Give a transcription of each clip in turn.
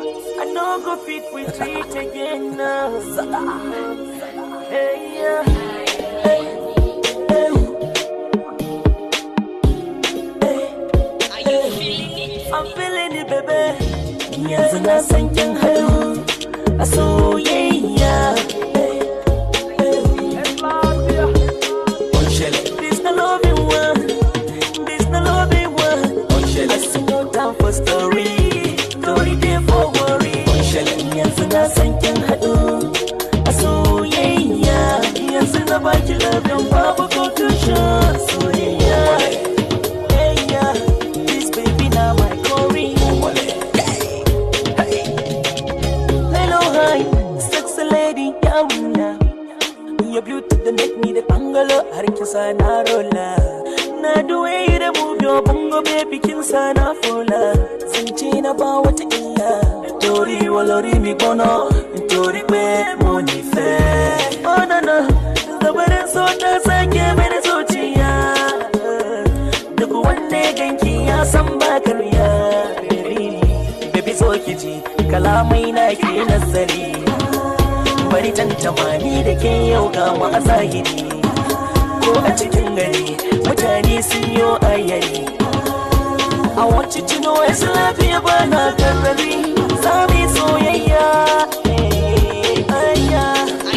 I know go fit with it again now. Hey, yeah. Hey, hey. I'm feeling it, baby. Yanzu na san kin haɗu a soyayya. This the loving one, this the loving one. I see no time for story, story there for worry. Yanzu na san kin haɗu a soyayya. Yanzu na baki loving babu confusion soyayya. Your beauty that make me the bungalow, harikisa na rolla. Na the way you move your bongo, baby, kinsa na fola. Zinchi na ba wata illa. Tori walori mi bono, tori kwe moni fe. Oh no no, zabarin so ta sake mini zuciya. Duk wanda ganki ya san ba karya. Baby so kiji, kalamai na ke nazari. Bari tantamani da ke yau ga mu a zahiri ko a cikin gari mutane sun yi ayyari. I want you to know it's lafiya ba na karrari sami soyayya.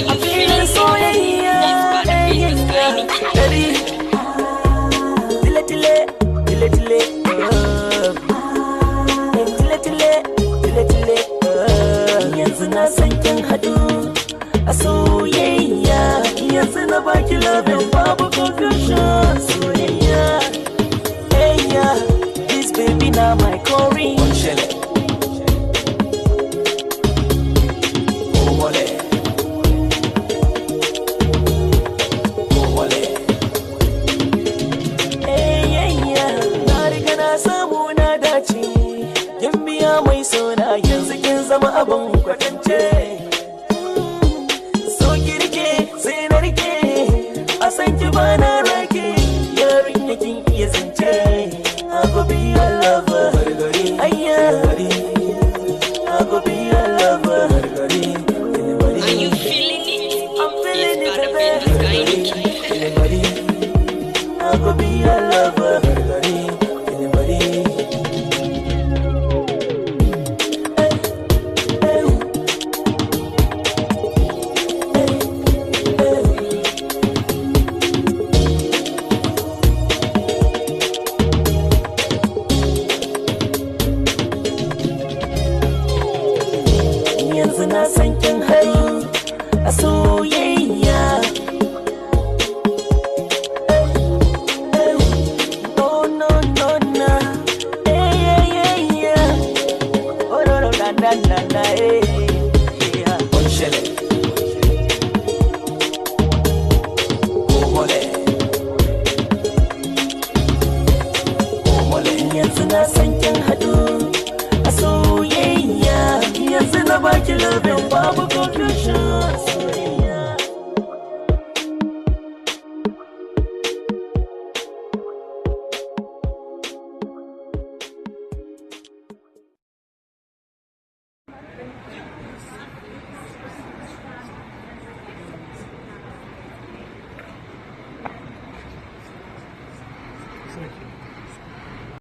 I'm feeling soyayya. Tile tile, tile tile, tile tile. Yanzu na san kin haɗu a soyayya. Yanzu na baki labin babu confusion soyayya. Hey yeah, this baby now my Corey. Hey yeah, na riga na samu na dace. Kin biya mai sona yanzu kin zama abin kwatance. Bana rake yarin yakin iya zance. I go be your lover. Ayya, I go be your lover. Are you feeling it? I'm feeling it, baby. I go be your lover. Yanzu na san kin haɗu a soyayya. No, no, no, no. Oh, no, no, na, na, na, na, Yanzu na san kin haɗu a soyayya. Yanzu na baki labin babu